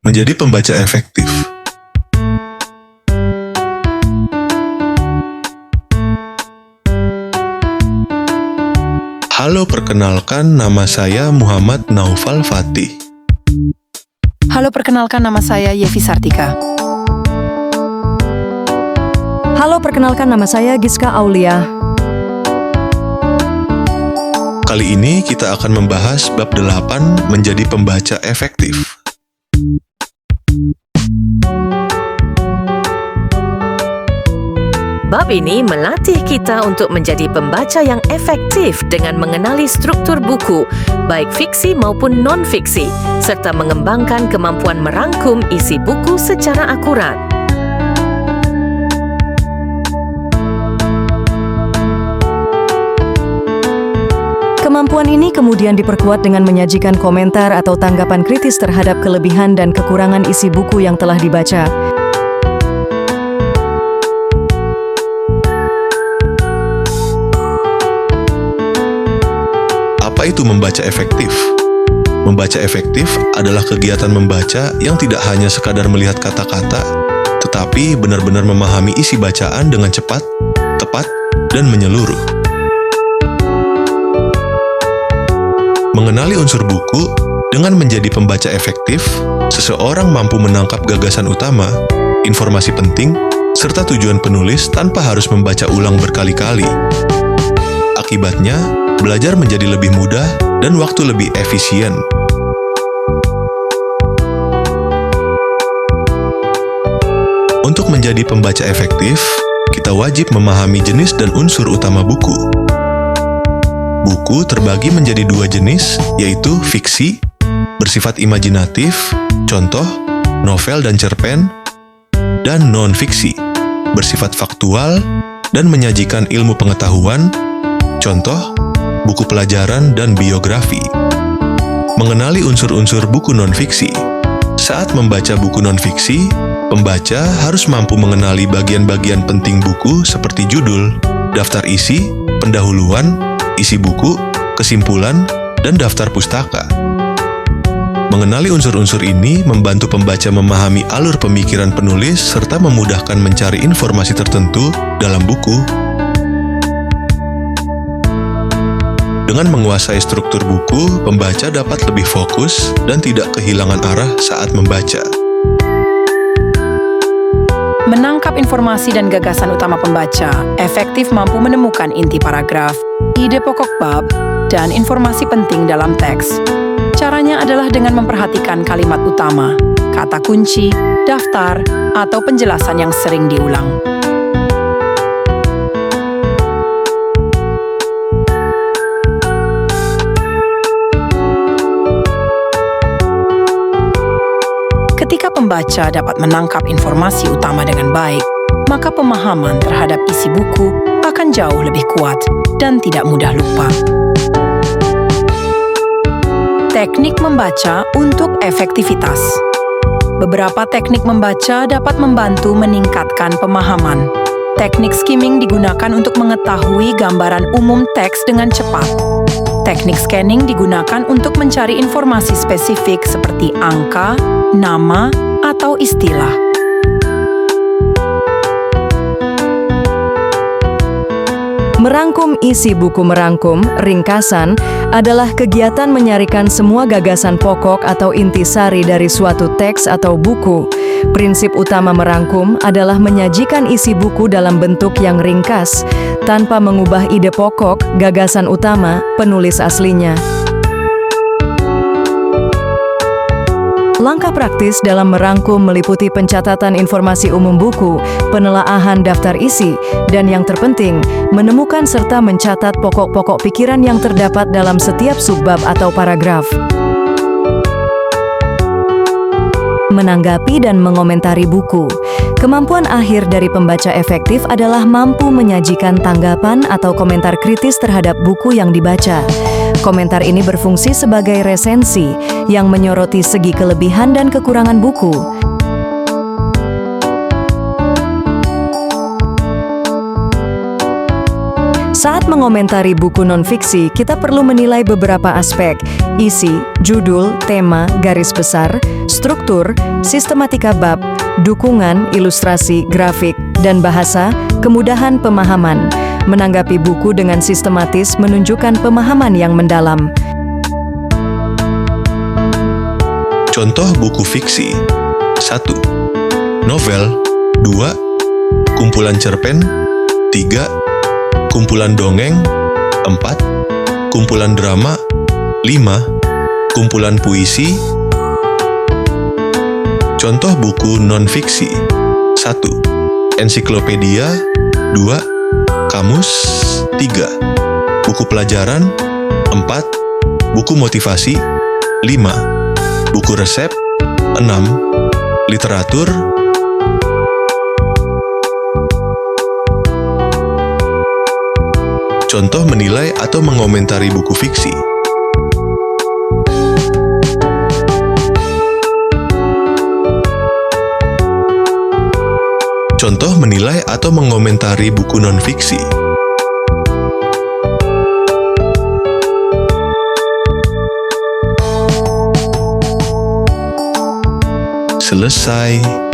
Menjadi pembaca efektif. Halo, perkenalkan nama saya Muhammad Naufal Fatih. Halo, perkenalkan nama saya Yevi Sartika. Halo, perkenalkan nama saya Giska Aulia. Kali ini kita akan membahas bab 8 menjadi pembaca efektif. Bab ini melatih kita untuk menjadi pembaca yang efektif dengan mengenali struktur buku, baik fiksi maupun non-fiksi, serta mengembangkan kemampuan merangkum isi buku secara akurat. Kemampuan ini kemudian diperkuat dengan menyajikan komentar atau tanggapan kritis terhadap kelebihan dan kekurangan isi buku yang telah dibaca. Apa itu membaca efektif? Membaca efektif adalah kegiatan membaca yang tidak hanya sekadar melihat kata-kata, tetapi benar-benar memahami isi bacaan dengan cepat, tepat, dan menyeluruh. Mengenali unsur buku dengan menjadi pembaca efektif, seseorang mampu menangkap gagasan utama, informasi penting, serta tujuan penulis tanpa harus membaca ulang berkali-kali. Akibatnya, belajar menjadi lebih mudah dan waktu lebih efisien. Untuk menjadi pembaca efektif, kita wajib memahami jenis dan unsur utama buku. Buku terbagi menjadi dua jenis, yaitu fiksi, bersifat imajinatif, contoh, novel dan cerpen, dan non-fiksi, bersifat faktual dan menyajikan ilmu pengetahuan, contoh, buku pelajaran dan biografi. Mengenali unsur-unsur buku non-fiksi. Saat membaca buku non-fiksi, pembaca harus mampu mengenali bagian-bagian penting buku seperti judul, daftar isi, pendahuluan, isi buku, kesimpulan, dan daftar pustaka. Mengenali unsur-unsur ini membantu pembaca memahami alur pemikiran penulis serta memudahkan mencari informasi tertentu dalam buku. Dengan menguasai struktur buku, pembaca dapat lebih fokus dan tidak kehilangan arah saat membaca. Menangkap informasi dan gagasan utama pembaca, efektif mampu menemukan inti paragraf, ide pokok bab, dan informasi penting dalam teks. Caranya adalah dengan memperhatikan kalimat utama, kata kunci, daftar, atau penjelasan yang sering diulang. Ketika pembaca dapat menangkap informasi utama dengan baik, maka pemahaman terhadap isi buku akan jauh lebih kuat dan tidak mudah lupa. Teknik membaca untuk efektivitas. Beberapa teknik membaca dapat membantu meningkatkan pemahaman. Teknik skimming digunakan untuk mengetahui gambaran umum teks dengan cepat. Teknik scanning digunakan untuk mencari informasi spesifik seperti angka, nama, atau istilah. Merangkum isi buku. Merangkum, ringkasan, adalah kegiatan menyarikan semua gagasan pokok atau intisari dari suatu teks atau buku. Prinsip utama merangkum adalah menyajikan isi buku dalam bentuk yang ringkas, tanpa mengubah ide pokok, gagasan utama, penulis aslinya. Langkah praktis dalam merangkum meliputi pencatatan informasi umum buku, penelaahan daftar isi, dan yang terpenting, menemukan serta mencatat pokok-pokok pikiran yang terdapat dalam setiap subbab atau paragraf. Menanggapi dan mengomentari buku. Kemampuan akhir dari pembaca efektif adalah mampu menyajikan tanggapan atau komentar kritis terhadap buku yang dibaca. Komentar ini berfungsi sebagai resensi yang menyoroti segi kelebihan dan kekurangan buku. Saat mengomentari buku non-fiksi, kita perlu menilai beberapa aspek: isi, judul, tema, garis besar, struktur, sistematika bab, dukungan, ilustrasi, grafik, dan bahasa, kemudahan pemahaman. Menanggapi buku dengan sistematis menunjukkan pemahaman yang mendalam. Contoh buku fiksi. 1. Novel. 2. Kumpulan cerpen. 3. Kumpulan dongeng. 4. Kumpulan drama. 5. Kumpulan puisi. Contoh buku non-fiksi. 1. Ensiklopedia. 2. Kamus. 3. Buku pelajaran. 4. Buku motivasi. 5. Buku resep. 6. Literatur. Contoh menilai atau mengomentari buku fiksi. Contoh menilai atau mengomentari buku non-fiksi. Selesai.